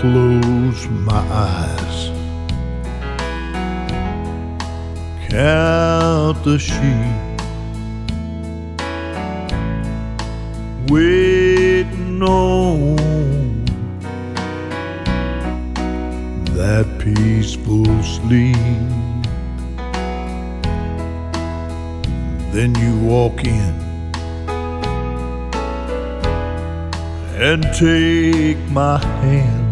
close my eyes, count the sheep waiting on that peaceful sleep. Then you walk in and take my hand.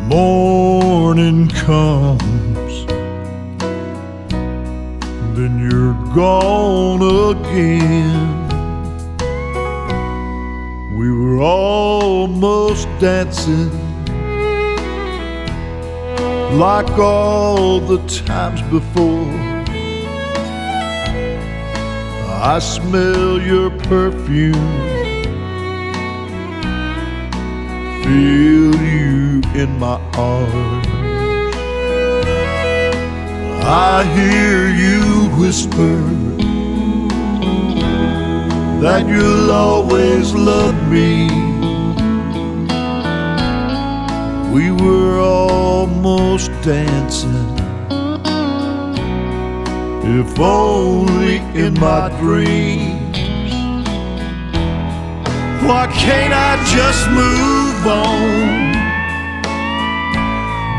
Morning comes, then you're gone again. We were almost dancing like all the times before. I smell your perfume, feel you in my arms. I hear you whisper that you'll always love me. We were almost dancing, if only in my dreams. Why can't I just move on?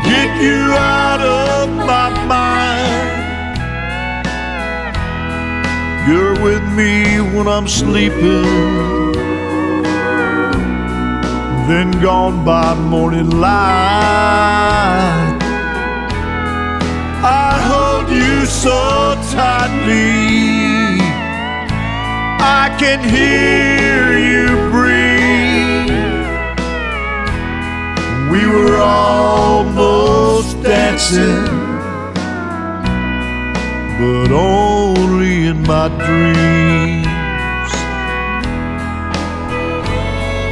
Get you out of my mind. You're with me when I'm sleeping, then gone by morning light. I hold you so tightly, I can hear you breathe. We were almost dancing, but only in my dreams.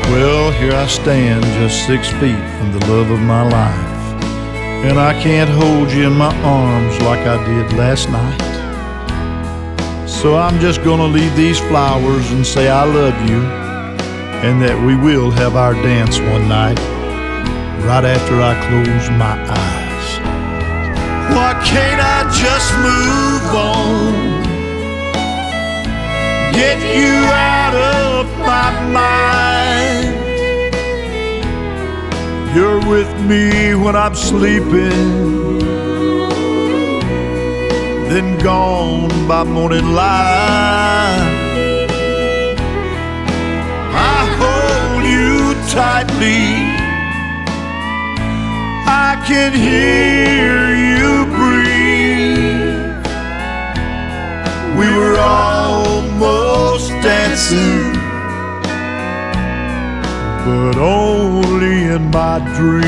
Well, here I stand, just 6 feet from the love of my life, and I can't hold you in my arms like I did last night. So I'm just gonna leave these flowers and say I love you, and that we will have our dance one night, right after I close my eyes. Why can't I just move on? Get you out of my mind. You're with me when I'm sleeping, then gone by morning light. I hold you tightly, I can hear you breathe. We were almost dancing, but only in my dreams.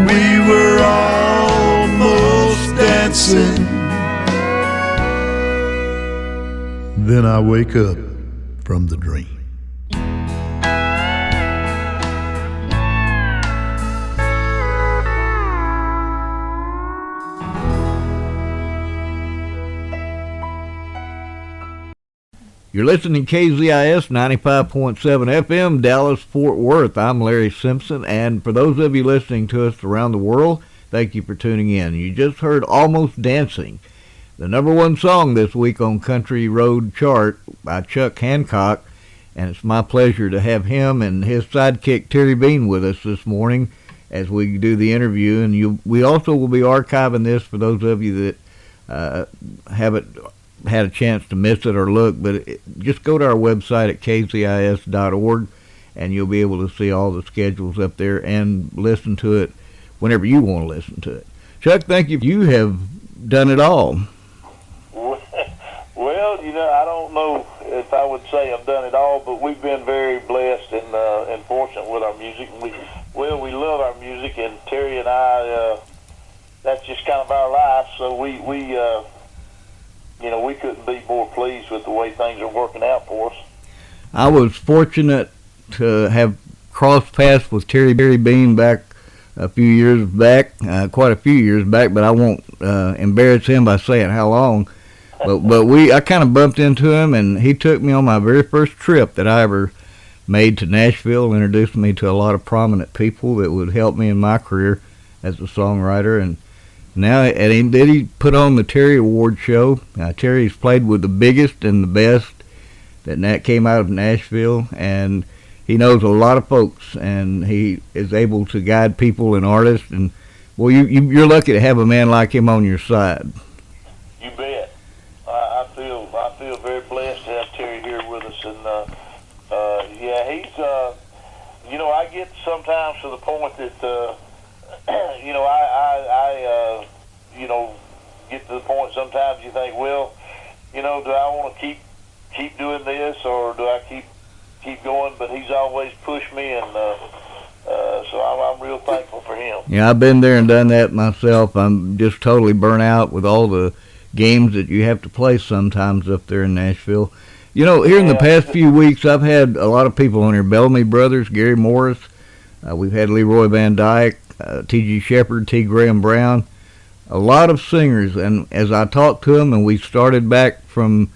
We were almost dancing, then I wake up from the dream. You're listening to KZIS 95.7 FM, Dallas, Fort Worth. I'm Larry Simpson, and for those of you listening to us around the world, thank you for tuning in. You just heard Almost Dancing, the #1 song this week on Country Road Chart by Chuck Hancock, and it's my pleasure to have him and his sidekick Terry Bean with us this morning as we do the interview. And we also will be archiving this for those of you that haven't had a chance to miss it or look, but just go to our website at kzis.org and you'll be able to see all the schedules up there and listen to it whenever you want to listen to it. Chuck, thank you. You have done it all. Well, I don't know if I would say I've done it all, but we've been very blessed and fortunate with our music. We love our music, and Terry and I, that's just kind of our life, so we couldn't be more pleased with the way things are working out for us. I was fortunate to have crossed paths with Terry Bean back quite a few years back, but I won't embarrass him by saying how long. But I kind of bumped into him, and he took me on my very first trip that I ever made to Nashville, introduced me to a lot of prominent people that would help me in my career as a songwriter. And now, and then he put on the Terry Award show. Terry's played with the biggest and the best that came out of Nashville, and he knows a lot of folks, and he is able to guide people and artists. And well, you're lucky to have a man like him on your side. You bet. I feel very blessed to have Terry here with us, and yeah, he's I get sometimes to the point that I get to the point sometimes you think, well, do I want to keep doing this, or do I keep going? But he's always pushed me, and so I'm real thankful for him. Yeah, I've been there and done that myself. I'm just totally burnt out with all the games that you have to play sometimes up there in Nashville. Here in the past few weeks, I've had a lot of people on here. Bellamy Brothers, Gary Morris. We've had Leroy Van Dyke, T.G. Shepherd, T. Graham Brown. A lot of singers. And as I talked to them, and we started back from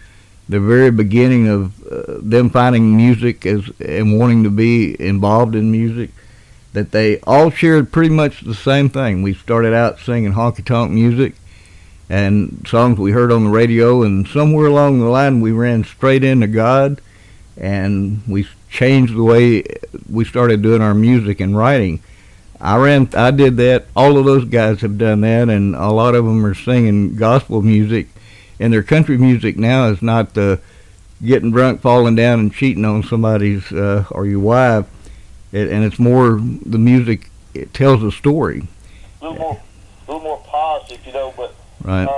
the very beginning of them finding music and wanting to be involved in music, that they all shared pretty much the same thing. We started out singing honky-tonk music and songs we heard on the radio, and somewhere along the line we ran straight into God, and we changed the way we started doing our music and writing. I did that. All of those guys have done that, and a lot of them are singing gospel music, and their country music now is not getting drunk, falling down, and cheating on somebody's or your wife, and it's more the music. It tells a story. A little more positive, but. Right.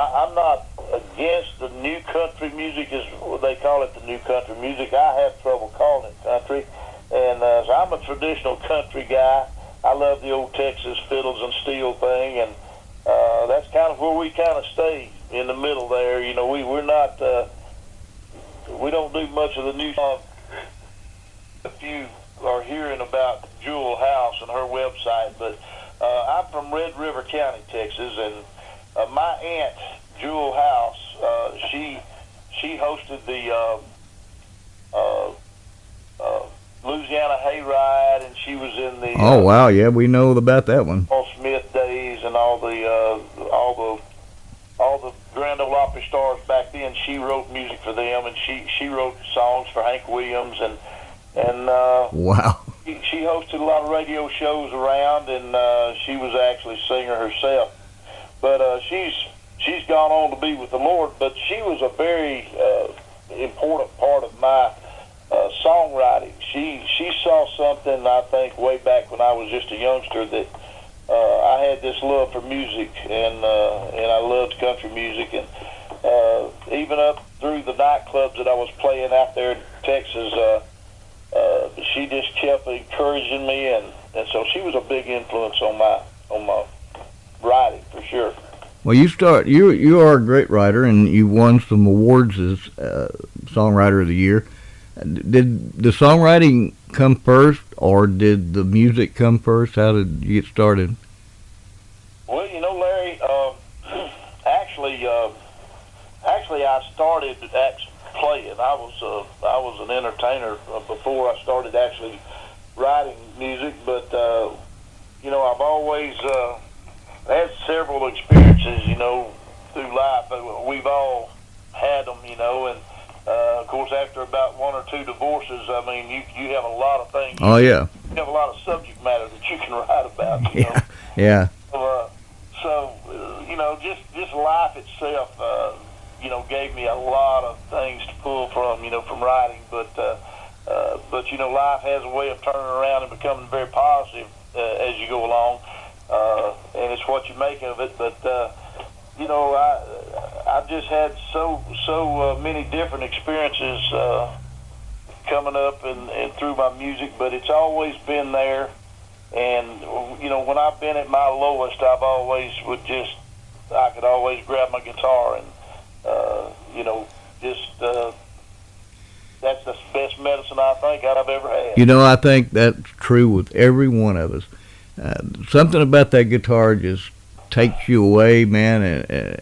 I'm not against the new country music, as they call it, the new country music. I have trouble calling it country, and so I'm a traditional country guy. I love the old Texas fiddles and steel thing, and that's kind of where we kind of stay in the middle there. We're not we don't do much of the new. If you are hearing about Jewel House and her website, but I'm from Red River County, Texas, and my aunt Jewel House, she hosted the Louisiana Hayride, and she was in the oh wow, yeah, we know about that one. Paul Smith days and all the Grand Ole Opry stars back then. She wrote music for them, and she wrote songs for Hank Williams, and wow. She hosted a lot of radio shows around, and she was actually a singer herself. But she's gone on to be with the Lord. But she was a very important part of my songwriting. She saw something, I think, way back when I was just a youngster, that I had this love for music, and I loved country music, and even up through the nightclubs that I was playing out there in Texas. She just kept encouraging me, and so she was a big influence on my writing, for sure. Well, you are a great writer, and you won some awards as Songwriter of the Year. Did the songwriting come first, or did the music come first? How did you get started? Well, Larry, actually, I started playing. I was an entertainer before I started actually writing music, but I've always had several experiences, through life. We've all had them, and of course, after about one or two divorces, I mean, you have a lot of things. Oh yeah. You have a lot of subject matter that you can write about. Yeah. Yeah. So just life itself, gave me a lot of things to pull from, from writing. But life has a way of turning around and becoming very positive as you go along, and it's what you make of it. But I've just had so many different experiences coming up and through my music, but it's always been there. And when I've been at my lowest, I could always grab my guitar and that's the best medicine I think I've ever had. I think that's true with every one of us. Something about that guitar just takes you away, man,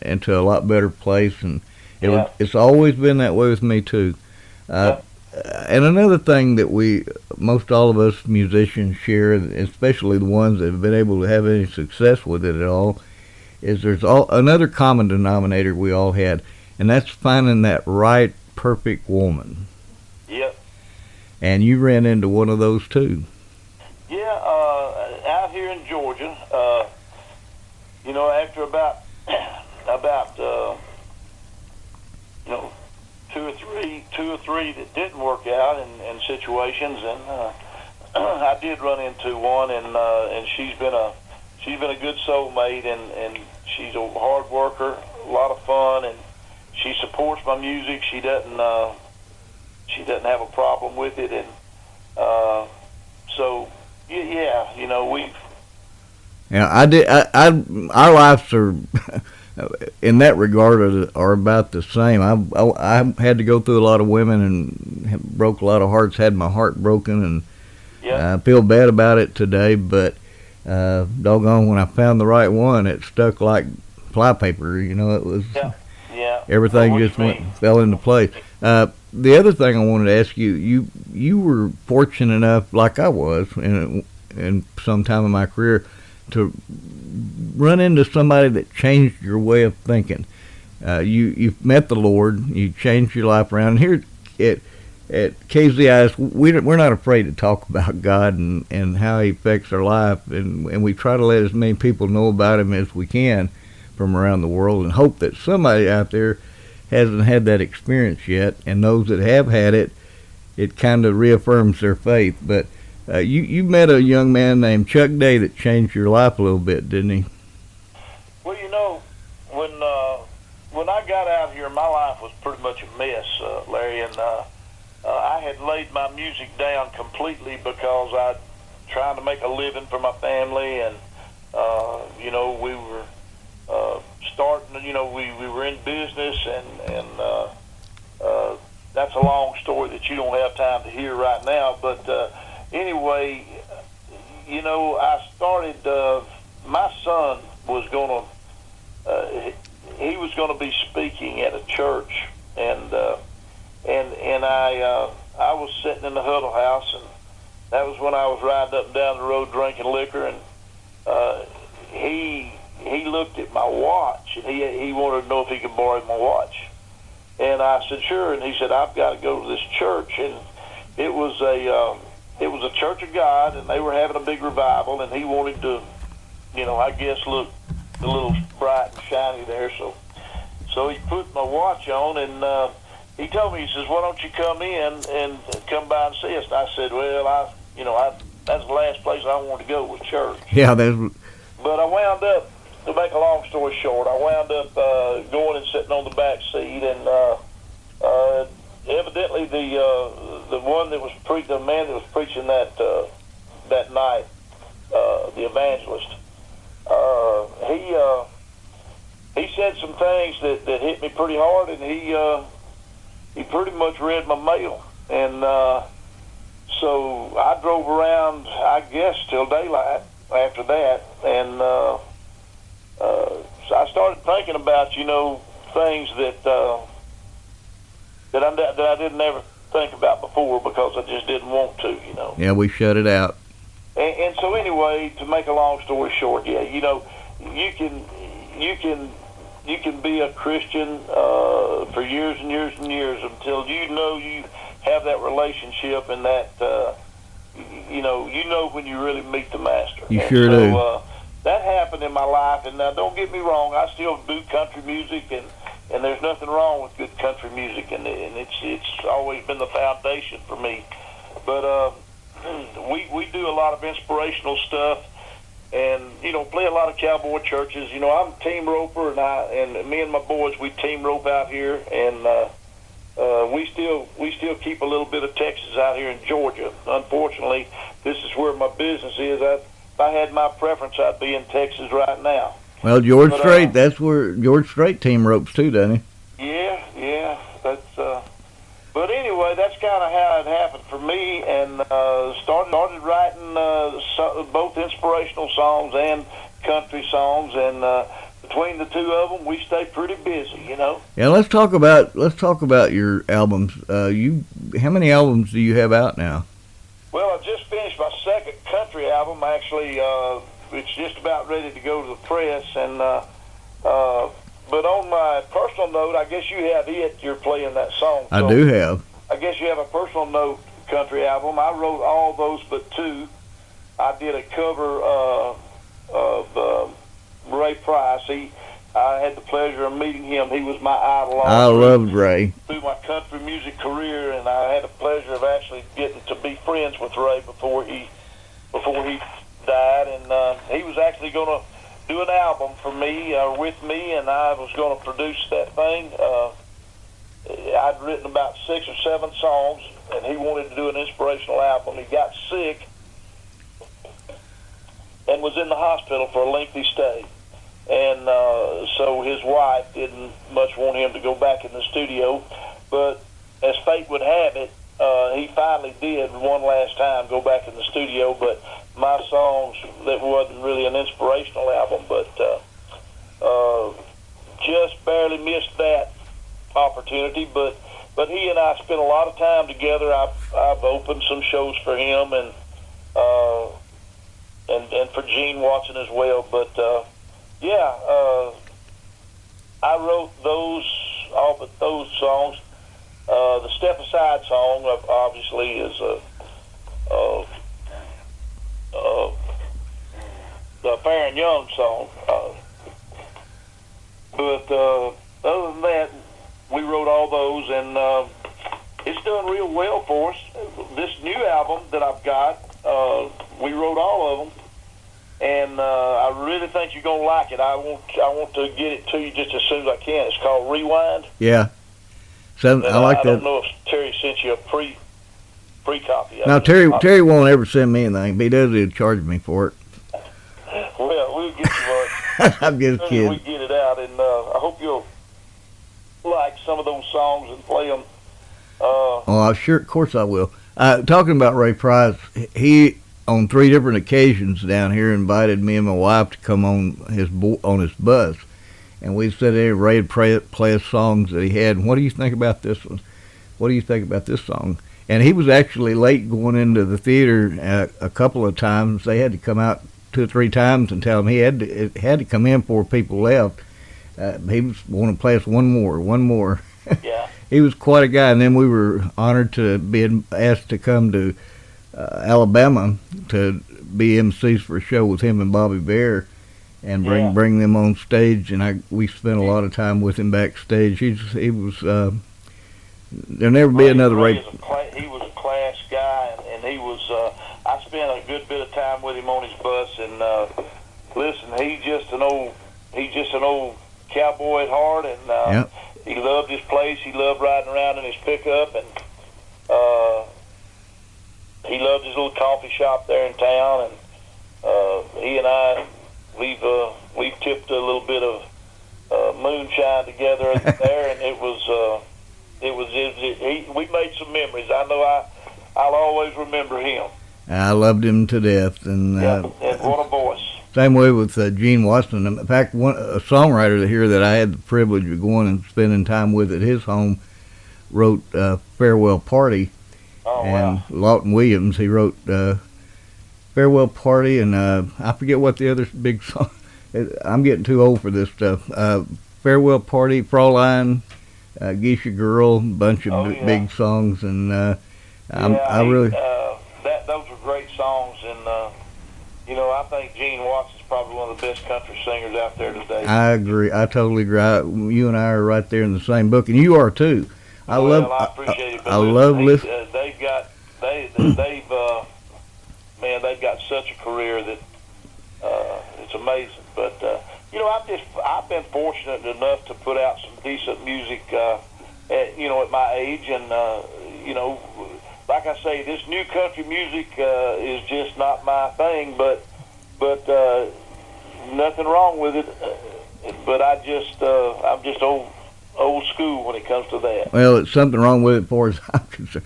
into a lot better place. And It's always been that way with me too. Yeah. And another thing that most all of us musicians share, especially the ones that have been able to have any success with it at all, is there's another common denominator we all had, and that's finding that right, perfect woman. Yep. And you ran into one of those too. Yeah, out here in Georgia, after about two or three that didn't work out in situations, and I did run into one, and she's been a good soulmate, and she's a hard worker, a lot of fun, and she supports my music. She doesn't have a problem with it, and so yeah, we've. Yeah, our lives are, in that regard, are about the same. I had to go through a lot of women and broke a lot of hearts, had my heart broken, and I feel bad about it today, but doggone, when I found the right one, it stuck like flypaper. It was everything just fell into place. The other thing I wanted to ask you were fortunate enough, like I was in some time in my career, to run into somebody that changed your way of thinking. You've met the Lord, you changed your life around. And here at KZIS, we're not afraid to talk about God and how He affects our life, and we try to let as many people know about Him as we can from around the world, and hope that somebody out there hasn't had that experience yet, and those that have had it, it kind of reaffirms their faith. But you met a young man named Chuck Day that changed your life a little bit, didn't he? Well, when I got out here, my life was pretty much a mess, Larry, and I had laid my music down completely because I trying to make a living for my family, and we were starting. We were in business, and that's a long story that you don't have time to hear right now. But anyway, I started. My son was going to. He was going to be speaking at a church, and I was sitting in the huddle house, and that was when I was riding up and down the road drinking liquor, and he looked at my watch, and he wanted to know if he could borrow my watch, and I said sure, and he said I've got to go to this church, and it was a Church of God, and they were having a big revival, and he wanted to, I guess look a little bright and shiny there, so he put my watch on, and he told me, he says, why don't you come in and come by and see us? And I said, well, that's the last place I wanted to go was church. Yeah, but I wound up, to make a long story short, I wound up going and sitting on the back seat, and evidently the one that was the man that was preaching that night, the evangelist, he said some things that hit me pretty hard, and he pretty much read my mail, and so I drove around, I guess, till daylight after that, and so I started thinking about things that I didn't ever think about before because I just didn't want to. Yeah, we shut it out. And so anyway, to make a long story short, yeah, you can be a Christian for years and years and years until you have that relationship, and that you know when you really meet the Master. You sure do. That happened in my life, and now don't get me wrong, I still do country music, and there's nothing wrong with good country music, and it's always been the foundation for me. But we do a lot of inspirational stuff, and play a lot of cowboy churches. I'm a team roper, and me and my boys, we team rope out here, and we still keep a little bit of Texas out here in Georgia. Unfortunately, this is where my business is. If I had my preference, I'd be in Texas right now. Well, George Strait, that's where George Strait team ropes too, doesn't he? Yeah. That's. But anyway, that's kind of how it happened for me, and started writing both inspirational songs and country songs. And between the two of them, we stay pretty busy, you know. Yeah, let's talk about your albums. How many albums do you have out now? Well, I just finished my second country album. Actually, it's just about ready to go to the press. And but on my personal note, I guess you have it. You're playing that song. I do have. I guess you have a personal note country album. I wrote all those but two. I did a cover of Ray Price. I had the pleasure of meeting him. He was my idol. I loved Ray through my country music career, and I had the pleasure of actually getting to be friends with Ray before he died. And he was actually going to do an album for me with me, and I was going to produce that thing. I'd written about 6 or 7 songs, and he wanted to do an inspirational album. He got sick and was in the hospital for a lengthy stay. And so his wife didn't much want him to go back in the studio. But as fate would have it, he finally did one last time go back in the studio. But my songs, that wasn't really an inspirational album, but just barely missed that opportunity. But he and I spent a lot of time together. I've opened some shows for him and for Gene Watson as well. But I wrote all but those songs. The Step Aside song, obviously, is the Fair and Young song. But other than that, we wrote all those, and it's done real well for us. This new album that I've got, we wrote all of them. And I really think you're gonna like it. I want to get it to you just as soon as I can. It's called Rewind. Yeah. So I like that. I don't know if Terry sent you a pre copy. No, Terry won't ever send me anything. If he does, he'll charge me for it. Well, we'll get you one. I'm just kidding. We get it out, and I hope you'll like some of those songs and play them. Oh, sure. Of course I will. Talking about Ray Price, he, on 3 different occasions down here, invited me and my wife to come on his bus, and we sat there and Ray would play us songs that he had. And what do you think about this one? What do you think about this song? And he was actually late going into the theater a couple of times. They had to come out 2 or 3 times and tell him he had to come in before people left. He was wanting to play us one more. Yeah. He was quite a guy. And then we were honored to be asked to come to Alabama to be MCs for a show with him and Bobby Bear, and bring them on stage. And we spent a lot of time with him backstage. He was there'll never be another Ray. He was a class guy, and he was. I spent a good bit of time with him on his bus, and listen, he's just an old cowboy at heart, and he loved his place. He loved riding around in his pickup, and he loved his little coffee shop there in town. And he and I, we've tipped a little bit of moonshine together there, and we made some memories. I know I'll always remember him. I loved him to death, and and what a voice. Same way with Gene Watson. In fact, a songwriter here that I had the privilege of going and spending time with at his home wrote Farewell Party. Oh, and wow. Lawton Williams, he wrote Farewell Party, and I forget what the other big song. I'm getting too old for this stuff. Farewell Party, Fraulein, Geisha Girl, bunch of big songs, and those were great songs, and I think Gene Watson's probably one of the best country singers out there today. I agree. I totally agree. You and I are right there in the same book, and you are too. I appreciate it. I love listening. They've got such a career that it's amazing. But I've been fortunate enough to put out some decent music at my age, and like I say, this new country music is just not my thing, but nothing wrong with it. But I'm just old school when it comes to that. Well, it's something wrong with it, as far as I'm concerned.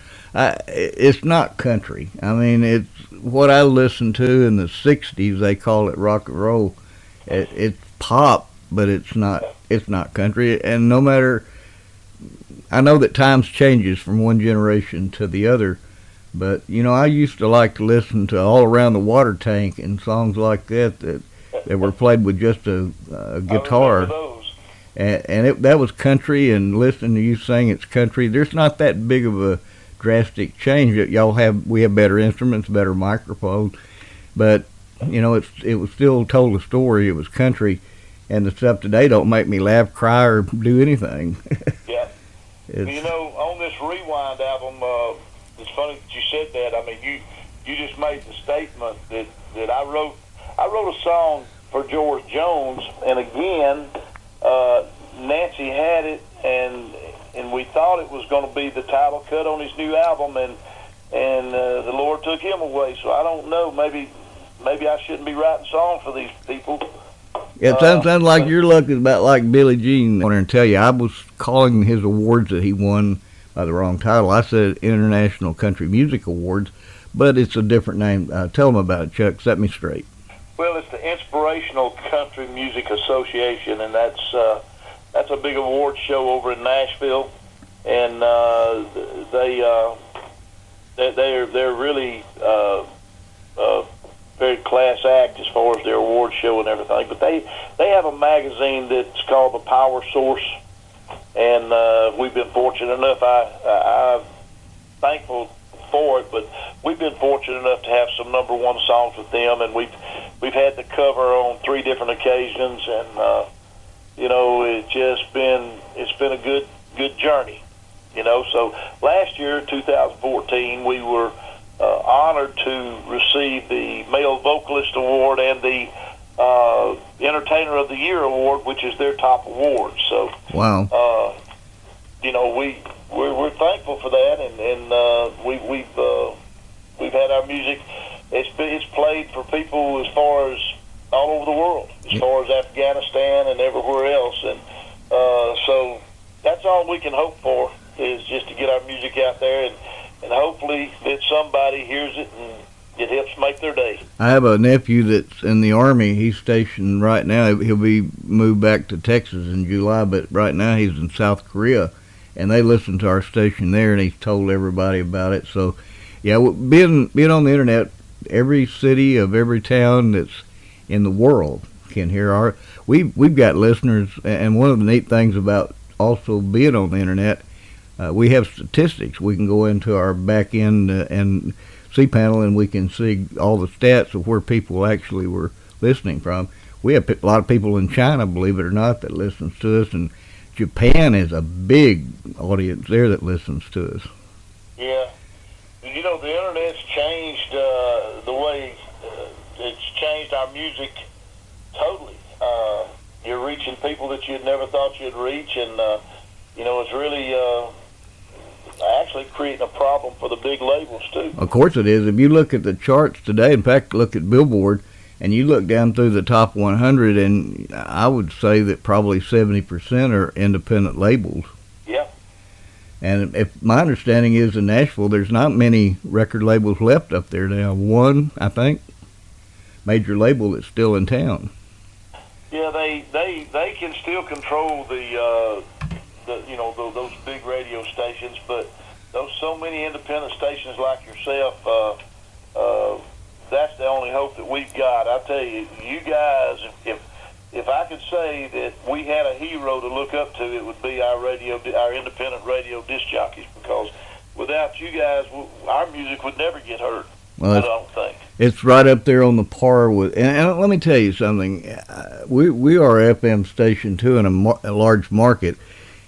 It's not country. I mean, it's what I listened to in the '60s. They call it rock and roll. It's pop but it's not country. And no matter, I know that times changes from one generation to the other, but I used to like to listen to All Around the Water Tank and songs like that were played with just a guitar. That was country, and listening to you sing it's country, there's not that big of a drastic change. We have better instruments, better microphones, but it was still told a story. It was country, and the stuff today don't make me laugh, cry, or do anything. Yeah. On this Rewind album, it's funny that you said that. I mean, you just made the statement that I wrote a song for George Jones, and again, Nancy had it, and we thought it was going to be the title cut on his new album, and the Lord took him away. So I don't know. Maybe I shouldn't be writing songs for these people. Yeah, it sounds like your luck is about like Billie Jean. I want to tell you, I was calling his awards that he won by the wrong title. I said International Country Music Awards, but it's a different name. Tell them about it, Chuck. Set me straight. Well, it's the Inspirational Country Music Association, and that's a big award show over in Nashville, and they're really very class act as far as their award show and everything. But they have a magazine that's called The Power Source, and we've been fortunate enough. I'm thankful for it, but we've been fortunate enough to have some #1 songs with them, and we've had the cover on 3 different occasions, and it's been a good journey. So last year, 2014, we were honored to receive the Male Vocalist Award and the Entertainer of the Year Award, which is their top award. So, wow. We're thankful for that, and we've had our music. It's played for people as far as all over the world, as far as Afghanistan and everywhere else, and so that's all we can hope for, is just to get our music out there, and hopefully that somebody hears it and it helps make their day. I have a nephew that's in the Army. He's stationed right now. He'll be moved back to Texas in July, but right now he's in South Korea, and they listen to our station there, and he's told everybody about it. So, yeah, being on the internet, every city of every town that's in the world can hear we've got listeners, and one of the neat things about also being on the internet, we have statistics. We can go into our back end and cPanel, and we can see all the stats of where people actually were listening from. We have a lot of people in China, believe it or not, that listens to us, and Japan is a big audience there that listens to us. Yeah. The internet's changed the way it's changed our music totally. You're reaching people that you'd never thought you'd reach, and it's really actually creating a problem for the big labels too. Of course it is. If you look at the charts today, in fact, look at Billboard, and you look down through the top 100, and I would say that probably 70% are independent labels. Yeah. And if my understanding is in Nashville, there's not many record labels left up there now. One, I think, major label that's still in town. Yeah, they can still control those big radio stations, but those so many independent stations like yourself, that's the only hope that we've got. I tell you, you guys, if I could say that we had a hero to look up to, it would be our independent radio disc jockeys, because without you guys, our music would never get heard. Well, I don't think. It's right up there on the par with, and let me tell you something. We are an FM station too in a large market,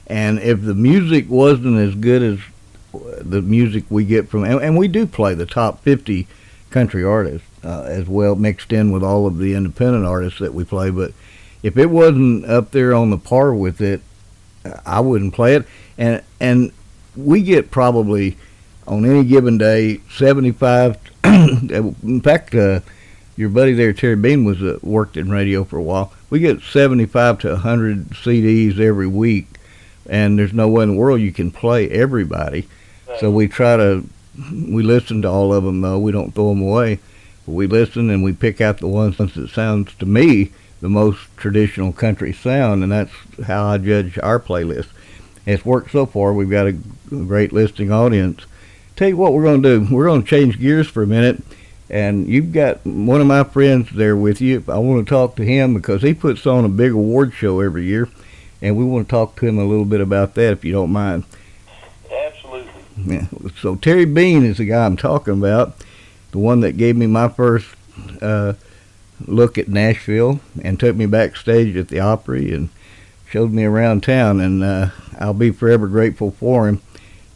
and if the music wasn't as good as the music we get from, and we do play the top 50 country artists as well, mixed in with all of the independent artists that we play, but if it wasn't up there on the par with it, I wouldn't play it. And we get probably on any given day 75. In fact, your buddy there, Terry Bean, worked in radio for a while. We get 75 to 100 CDs every week, and there's no way in the world you can play everybody. Right. So we listen to all of them, though. We don't throw them away. But we listen, and we pick out the ones that sounds to me the most traditional country sound, and that's how I judge our playlist. It's worked so far. We've got a great listening audience. Tell you what we're going to do. We're going to change gears for a minute, and you've got one of my friends there with you. I want to talk to him because he puts on a big award show every year, and we want to talk to him a little bit about that, if you don't mind. Absolutely. Yeah. So Terry Bean is the guy I'm talking about, the one that gave me my first look at Nashville and took me backstage at the Opry and showed me around town, and I'll be forever grateful for him.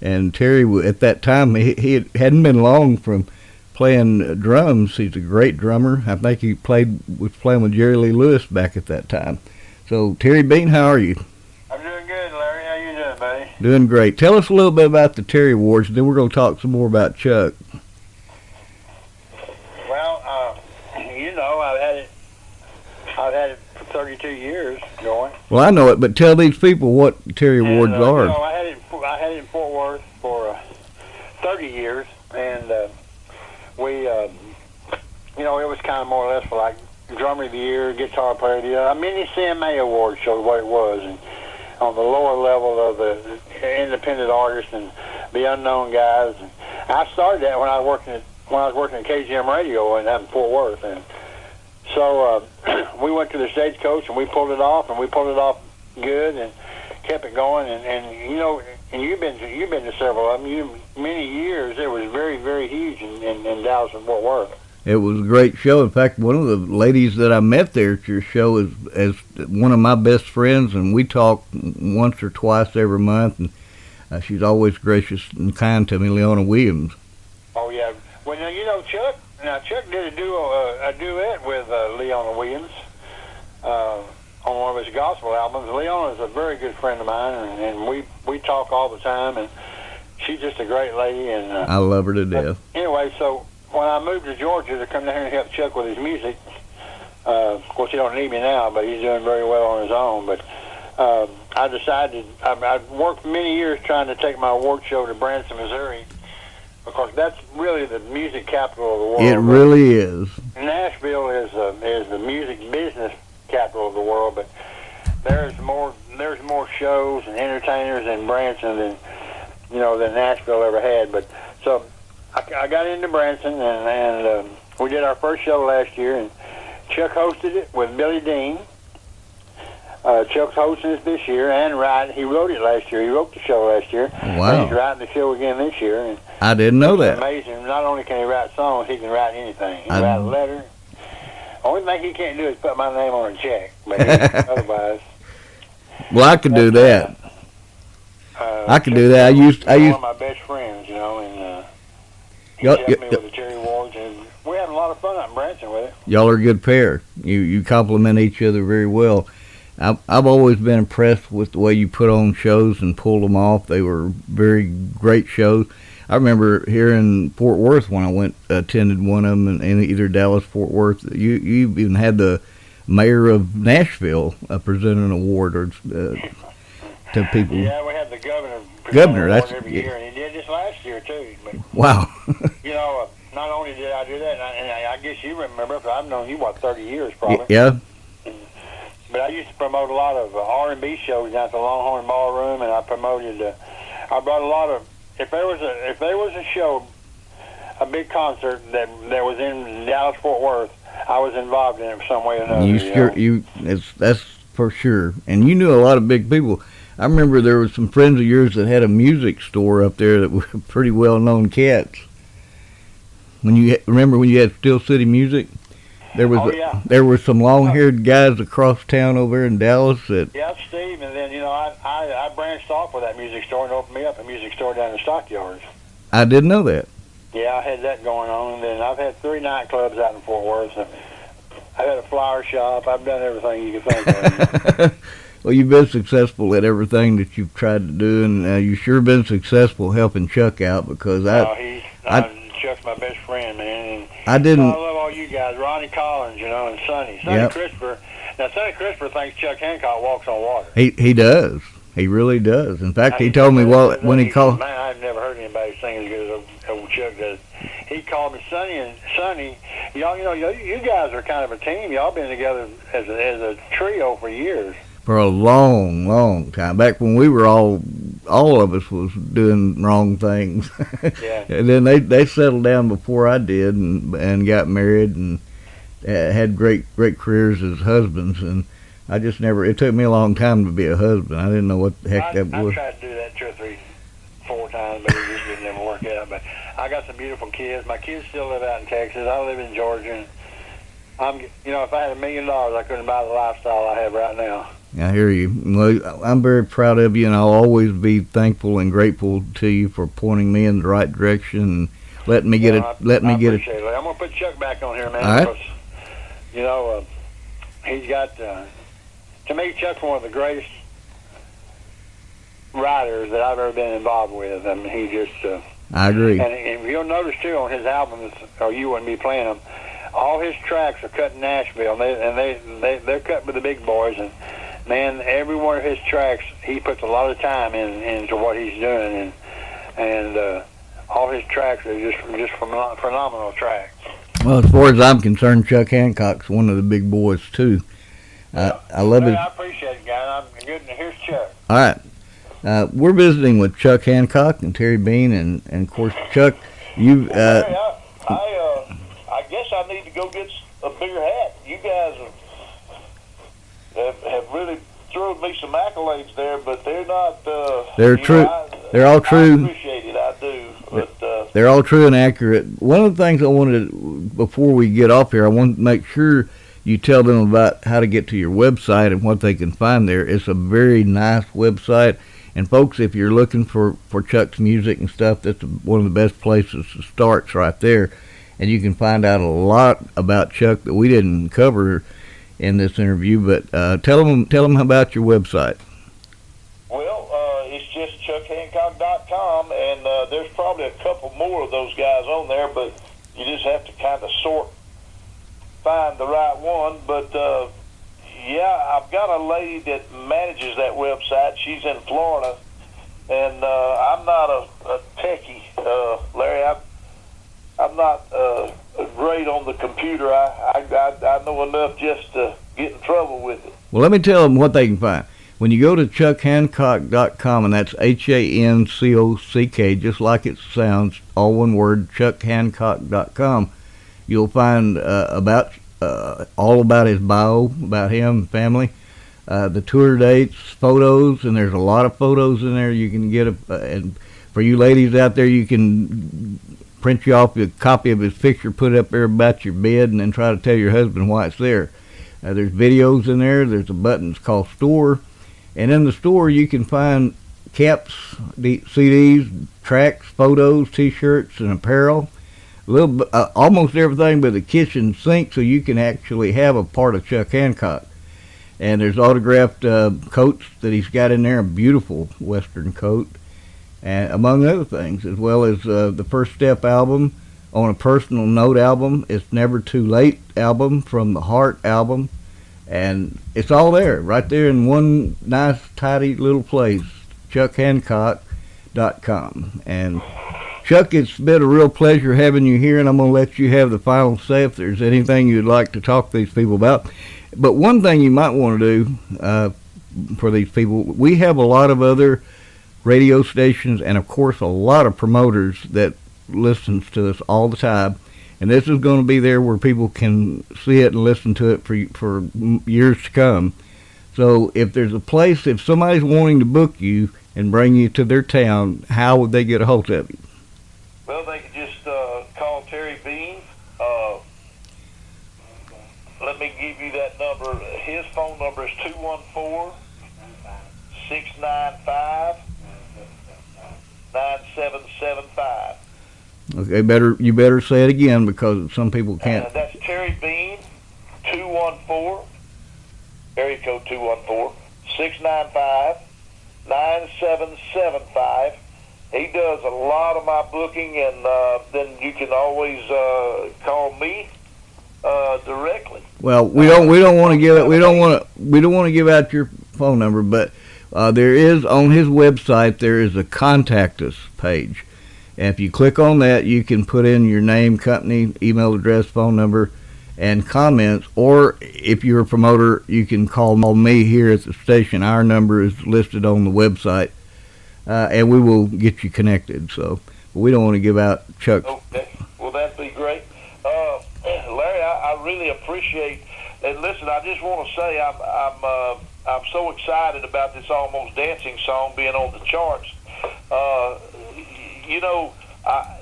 And Terry, at that time, he hadn't been long from playing drums. He's a great drummer. I think he was playing with Jerry Lee Lewis back at that time. So, Terry Bean, how are you? I'm doing good, Larry. How you doing, buddy? Doing great. Tell us a little bit about the Terry Awards, and then we're going to talk some more about Chuck. Well, I've had it for 32 years going. Well, I know it, but tell these people what Terry Awards are. I had it in Fort Worth for 30 years, and we, it was kind of more or less for like Drummer of the Year, Guitar Player of the Year, a mini CMA award show, what it was, and on the lower level of the independent artists and the unknown guys. And I started that when I was working at KZIS Radio in Fort Worth, and so we went to the Stagecoach and we pulled it off, good and kept it going. And you've been to several of them. Many years. It was very, very huge in Dallas and Fort Worth. It was a great show. In fact, one of the ladies that I met there at your show is one of my best friends, and we talk once or twice every month, and she's always gracious and kind to me, Leona Williams. Oh, yeah. Well, now, Chuck did a duet with Leona Williams on one of his gospel albums. Leona's a very good friend of mine, and we talk all the time, and she's just a great lady. And I love her to death. Anyway, so when I moved to Georgia to come down here and help Chuck with his music, of course he don't need me now, but he's doing very well on his own. But I decided I worked many years trying to take my award show to Branson, Missouri. Of course, that's really the music capital of the world. It really is. Nashville is the music business capital of the world, but there's more shows and entertainers in Branson than Nashville ever had. But so I got into Branson, and we did our first show last year, and Chuck hosted it with Billy Dean. Chuck's hosting it this year and writing. He wrote it last year. He wrote the show last year. Wow. And he's writing the show again this year. And I didn't know that. Amazing. Not only can he write songs, he can write anything. He can write a letter. Only thing he can't do is put my name on a check. But otherwise. Well, I could do that. I could do that. I used one of my best friends, and he helped me with the Cherry Awards, and we're having a lot of fun out in Branson with it. Y'all are a good pair. You complement each other very well. I've always been impressed with the way you put on shows and pulled them off. They were very great shows. I remember here in Fort Worth when I attended one of them in either Dallas, Fort Worth. You even had the mayor of Nashville present an award to people. Yeah, we had the governor That's every year, and he did this last year too. But, wow. Not only did I do that, and I guess you remember, because I've known you 30 years probably. Yeah. But I used to promote a lot of R&B shows down at the Longhorn Ballroom, and I brought a lot of. If there was a show, a big concert that was in Dallas Fort Worth, I was involved in it some way or another. That's for sure. And you knew a lot of big people. I remember there were some friends of yours that had a music store up there that were pretty well known cats. Remember when you had Steel City Music? There were some long-haired guys across town over in Dallas that. Yeah, Steve, and then I branched off with that music store and opened me up a music store down in Stockyards. I didn't know that. Yeah, I had that going on, and then I've had 3 nightclubs out in Fort Worth. So I've had a flower shop. I've done everything you can think of. Well, you've been successful at everything that you've tried to do, and you've sure been successful helping Chuck out because Chuck's my best friend, man. I love all you guys, Ronnie Collins, and Sonny Christopher. Now, Sonny Christopher thinks Chuck Hancock walks on water. He does. He really does. In fact, he told me when he called. Man, I've never heard anybody sing as good as old Chuck does. He called me Sonny y'all, you guys are kind of a team. Y'all been together as a trio for years. For a long, long time. Back when we were all of us was doing wrong things. Yeah. And then they settled down before I did and got married and had great careers as husbands. And I just never. It took me a long time to be a husband. I didn't know what the heck that was. I tried to do that 2 or 3, 4 times, but it just didn't never work out. But I got some beautiful kids. My kids still live out in Texas. I live in Georgia. And if I had $1 million, I couldn't buy the lifestyle I have right now. I hear you. Well, I'm very proud of you, and I'll always be thankful and grateful to you for pointing me in the right direction and letting me get it. I appreciate it. I'm gonna put Chuck back on here, man. All right. Because, he's got. To me, Chuck's one of the greatest writers that I've ever been involved with. I mean, he just. I agree. And you'll notice too on his albums, or you wouldn't be playing them. All his tracks are cut in Nashville, and they're cut with the big boys. And man, every one of his tracks, he puts a lot of time into what he's doing, and all his tracks are just phenomenal tracks. Well, as far as I'm concerned, Chuck Hancock's one of the big boys too. I love it. I appreciate it, guy. I'm good. Here's Chuck. All right, we're visiting with Chuck Hancock and Terry Bean, and of course, Chuck, you. I guess I need to go get a bigger hat. You guys have really thrown me some accolades there, but they're not. They're true. They're all true. I appreciate it. I do. But they're all true and accurate. One of the things I wanted before we get off here, I want to make sure you tell them about how to get to your website and what they can find there. It's a very nice website. And folks, if you're looking for Chuck's music and stuff, that's one of the best places to start right there. And you can find out a lot about Chuck that we didn't cover in this interview. But tell them about your website. Well, it's just chuckhancock.com, and there's probably a couple more of those guys on there, but you just have to kind of find the right one. But yeah, I've got a lady that manages that website. She's in Florida, and I'm not a techie, Larry. I'm not great on the computer. I know enough just to get in trouble with it. Well, let me tell them what they can find. When you go to chuckhancock.com, and that's HANCOCK, just like it sounds, all one word, chuckhancock.com, you'll find all about his bio, about him, family, the tour dates, photos, and there's a lot of photos in there. You can get and for you ladies out there, you can print you off a copy of his picture, put it up there about your bed, and then try to tell your husband why it's there. There's videos in there. There's a button that's called Store. And in the store, you can find caps, CDs, tracks, photos, T-shirts, and apparel. Almost everything but the kitchen sink, so you can actually have a part of Chuck Hancock. And there's autographed coats that he's got in there, a beautiful Western coat, and among other things, as well as the First Step album, On a Personal Note album, It's Never Too Late album, From the Heart album, and it's all there, right there in one nice, tidy little place, chuckhancock.com. And Chuck, it's been a real pleasure having you here, and I'm going to let you have the final say if there's anything you'd like to talk to these people about. But one thing you might want to do for these people, we have a lot of other radio stations and, of course, a lot of promoters that listens to us all the time. And this is going to be there where people can see it and listen to it for years to come. So if there's a place, if somebody's wanting to book you and bring you to their town, how would they get a hold of you? Well, they can just call Terry Bean. Let me give you that number. His phone number is 214-695-9775. Okay, you better say it again because some people can't. That's Terry Bean, 214, area code 214-695-9775. He does a lot of my booking, and then you can always call me directly. Well, we don't want to give out your phone number, but there is on his website there is a contact us page. And if you click on that, you can put in your name, company, email address, phone number, and comments. Or if you're a promoter, you can call me here at the station. Our number is listed on the website, and we will get you connected. So we don't want to give out Chuck's. Okay. Well, that'd be great. Larry, I really appreciate. And listen, I just want to say I'm so excited about this Almost Dancing song being on the charts. You know,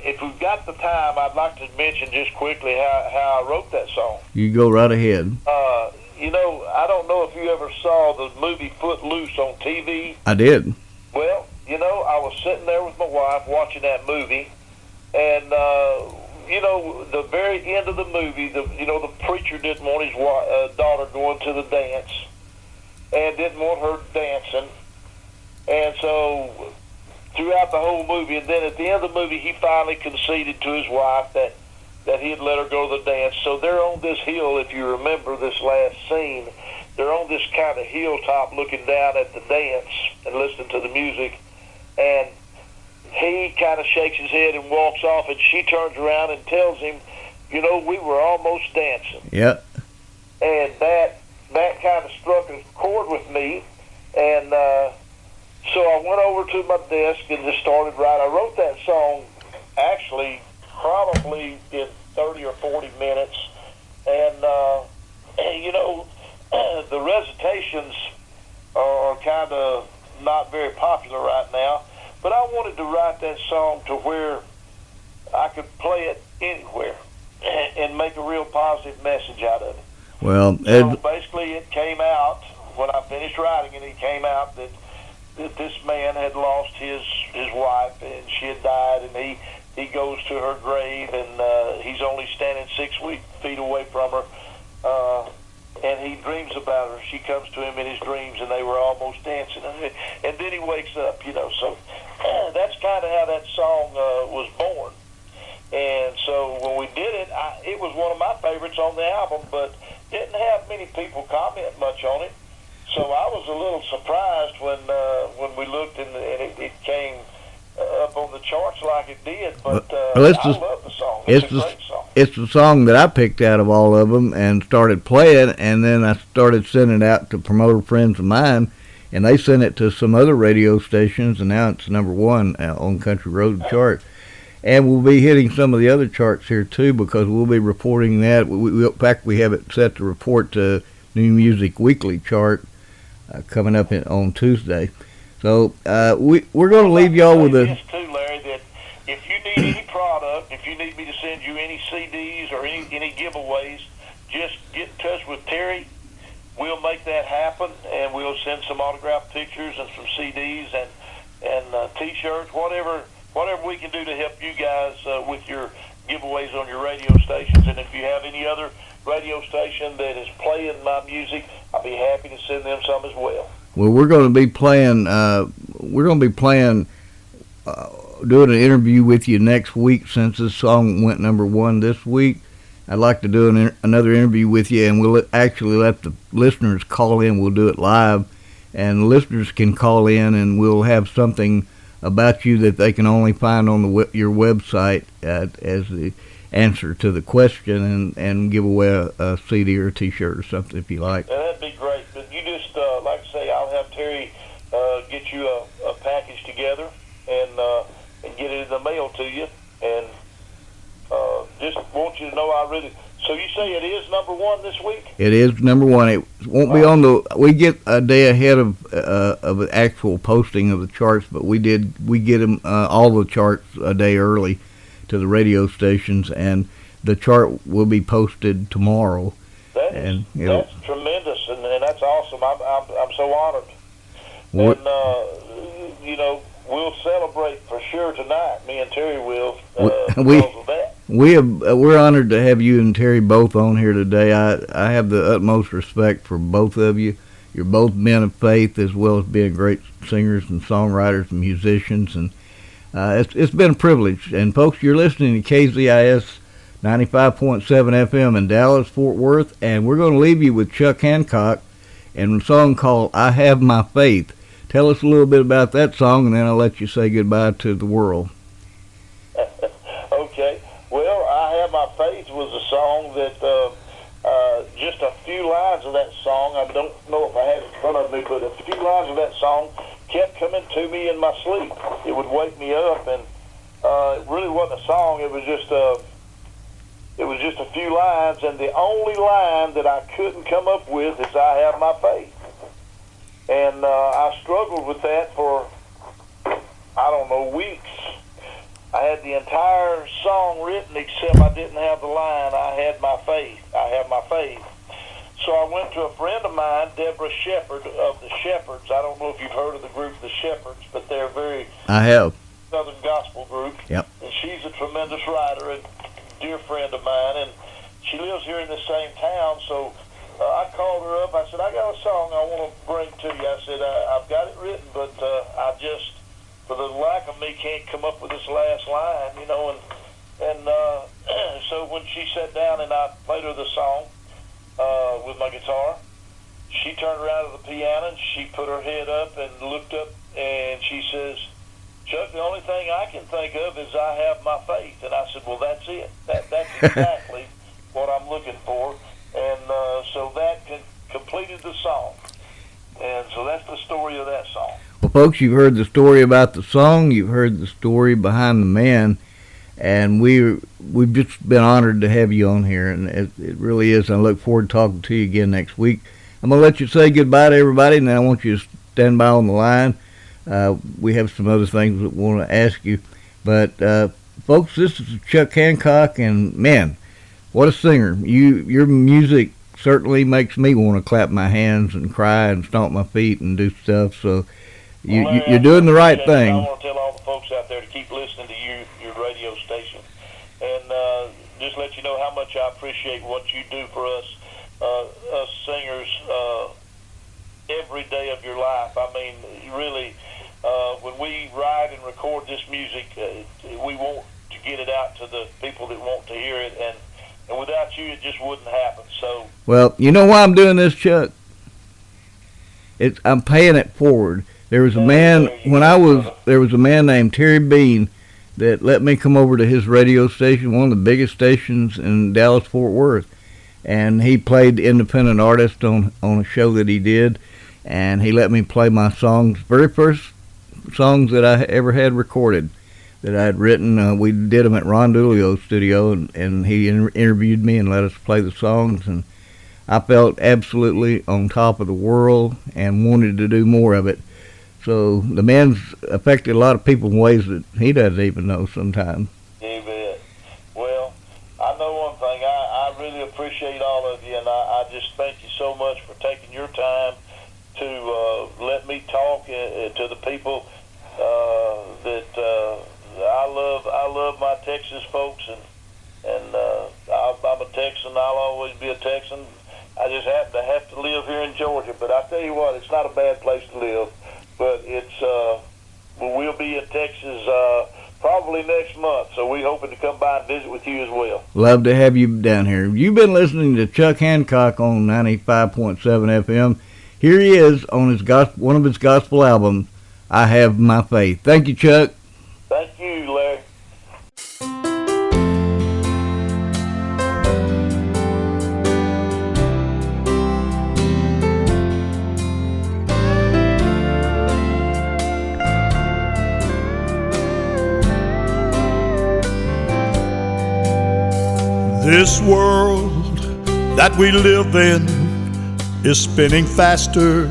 if we've got the time, I'd like to mention just quickly how I wrote that song. You go right ahead. You know, I don't know if you ever saw the movie Footloose on TV. I did. Well, you know, I was sitting there with my wife watching that movie, and you know, the very end of the movie, the preacher didn't want his daughter going to the dance, and didn't want her dancing, and so throughout the whole movie, and then at the end of the movie, he finally conceded to his wife that he had let her go to the dance. So they're on this hill, if you remember this last scene, they're on this kind of hilltop looking down at the dance and listening to the music, and he kind of shakes his head and walks off, and she turns around and tells him, you know, we were almost dancing. Yep. And that kind of struck a chord with me, and so I went over to my desk and just started writing. I wrote that song actually probably in 30 or 40 minutes, and you know, the recitations are kind of not very popular right now, but I wanted to write that song to where I could play it anywhere and make a real positive message out of it. Well, so basically it came out, when I finished writing it, it came out that this man had lost his wife, and she had died, and he goes to her grave, and he's only standing 6 feet away from her, and he dreams about her. She comes to him in his dreams, and they were almost dancing, and then he wakes up, you know. So that's kind of how that song was born. And so when we did it, it was one of my favorites on the album, but didn't have many people comment much on it. So I was a little surprised when we looked and it came up on the charts like it did. But I love the song. It's a great song. It's the song that I picked out of all of them and started playing, and then I started sending it out to promoter friends of mine, and they sent it to some other radio stations, and now it's number one on Country Road chart. And we'll be hitting some of the other charts here too, because we'll be reporting that. In fact, we have it set to report to New Music Weekly chart coming up on Tuesday. So we're going to leave y'all with a... This too, Larry, that if you need any product, if you need me to send you any CDs or any giveaways, just get in touch with Terry. We'll make that happen, and we'll send some autographed pictures and some CDs and T-shirts, whatever we can do to help you guys with your giveaways on your radio stations. And if you have any other radio station that is playing my music, I'll be happy to send them some as well. Well, we're going to be playing. Doing an interview with you next week, since this song went number one this week. I'd like to do another interview with you, and we'll actually let the listeners call in. We'll do it live, and the listeners can call in, and we'll have something about you that they can only find on your website as the answer to the question, and give away a CD or a T-shirt or something if you like. Yeah, that'd be great. But you just, like I say, I'll have Terry get you a package together and get it in the mail to you. And just want you to know So you say it is number one this week? It is number one. It won't be on the. We get a day ahead of the actual posting of the charts, but we get them all the charts a day early to the radio stations, and the chart will be posted tomorrow. That's tremendous, and that's awesome. I'm so honored. And we'll celebrate for sure tonight. Me and Terry will. Because of that. We're honored to have you and Terry both on here today. I have the utmost respect for both of you. You're both men of faith, as well as being great singers and songwriters and musicians, and it's been a privilege. And folks, you're listening to KZIS 95.7 FM in Dallas, Fort Worth, and we're going to leave you with Chuck Hancock and a song called "I Have My Faith." Tell us a little bit about that song, and then I'll let you say goodbye to the world. Have My Faith was a song that just a few lines of that song, I don't know if I have it in front of me, but a few lines of that song kept coming to me in my sleep. It would wake me up, and it really wasn't a song. It was just a few lines, and the only line that I couldn't come up with is I Have My Faith. And I struggled with that for, I don't know, weeks. I had the entire song written except I didn't have the line, I had my faith, I have my faith. So I went to a friend of mine, Deborah Shepherd of the Shepherds. I don't know if you've heard of the group The Shepherds, but they're a very I have. Southern gospel group. Yep. And she's a tremendous writer, a dear friend of mine, and she lives here in the same town. So I called her up. I said, I got a song I want to bring to you. I said, I've got it written, but I just, for the lack of me, can't come up with this last line, you know. And so when she sat down and I played her the song with my guitar, she turned around to the piano and she put her head up and looked up and she says, Chuck, the only thing I can think of is I have my faith. And I said, well, that's it. That's exactly what I'm looking for. And so that completed the song. And so that's the story of that song. Well, folks, you've heard the story about the song. You've heard the story behind the man. And we've just been honored to have you on here, and it really is. I look forward to talking to you again next week. I'm going to let you say goodbye to everybody, and then I want you to stand by on the line. We have some other things that we want to ask you. But, folks, this is Chuck Hancock, and, man, what a singer. Your music certainly makes me want to clap my hands and cry and stomp my feet and do stuff. So you're doing the right thing. I want to tell all the folks out there to keep listening to your radio station, and just let you know how much I appreciate what you do for us singers every day of your life. I mean, really, when we write and record this music, we want to get it out to the people that want to hear it, and without you, it just wouldn't happen. So, well, you know why I'm doing this, Chuck? I'm paying it forward. There was a man there was a man named Terry Bean that let me come over to his radio station, one of the biggest stations in Dallas-Fort Worth, and he played independent artists on a show that he did, and he let me play my songs, very first songs that I ever had recorded that I had written. We did them at Ron Dulio's studio, and he interviewed me and let us play the songs, and I felt absolutely on top of the world and wanted to do more of it. So the man's affected a lot of people in ways that he doesn't even know sometimes. You bet. Well, I know one thing. I really appreciate all of you, and I just thank you so much for taking your time to let me talk to the people that I love. I love my Texas folks, and I'm a Texan. I'll always be a Texan. I just happen to have to live here in Georgia, but I tell you what, it's not a bad place to live. But we'll be in Texas probably next month, so we're hoping to come by and visit with you as well. Love to have you down here. You've been listening to Chuck Hancock on 95.7 FM. Here he is on one of his gospel albums, I Have My Faith. Thank you, Chuck. Thank you, Larry. This world that we live in is spinning faster.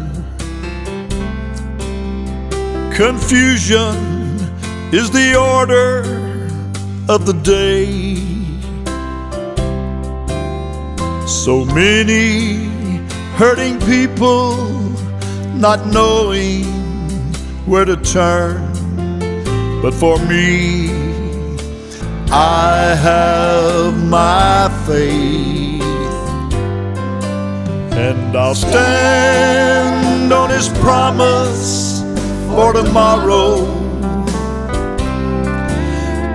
Confusion is the order of the day. So many hurting people not knowing where to turn. But for me, I have my faith, and I'll stand on His promise for tomorrow.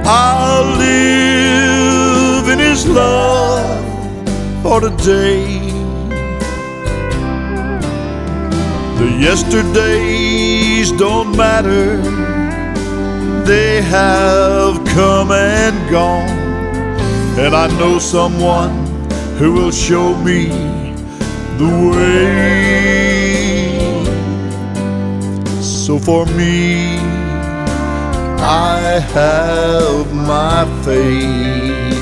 I'll live in His love for today. The yesterdays don't matter, they have come and gone, and I know someone who will show me the way. So for me, I have my faith.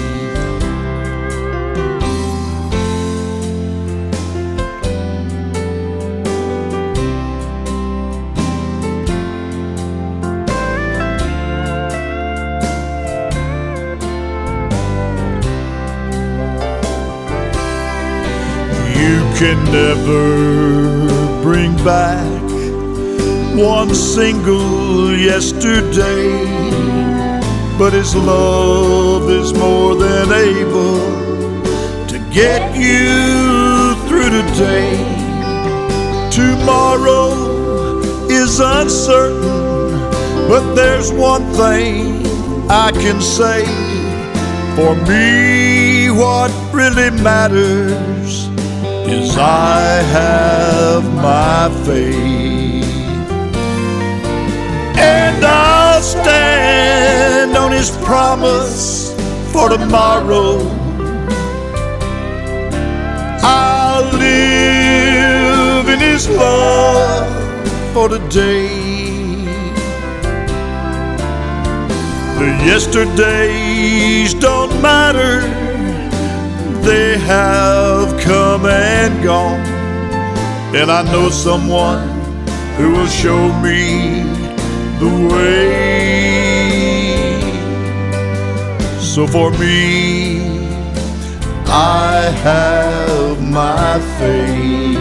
You can never bring back one single yesterday, but His love is more than able to get you through today. Tomorrow is uncertain, but there's one thing I can say. For me, what really matters is I have my faith. And I'll stand on His promise for tomorrow. I'll live in His love for today. The yesterdays don't matter, they have come and gone, and I know someone who will show me the way. So for me, I have my faith.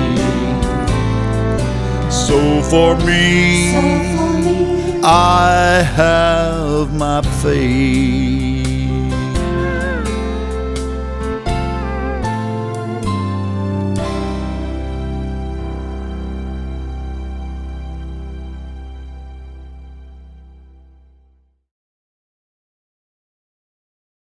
So for me, I have my faith.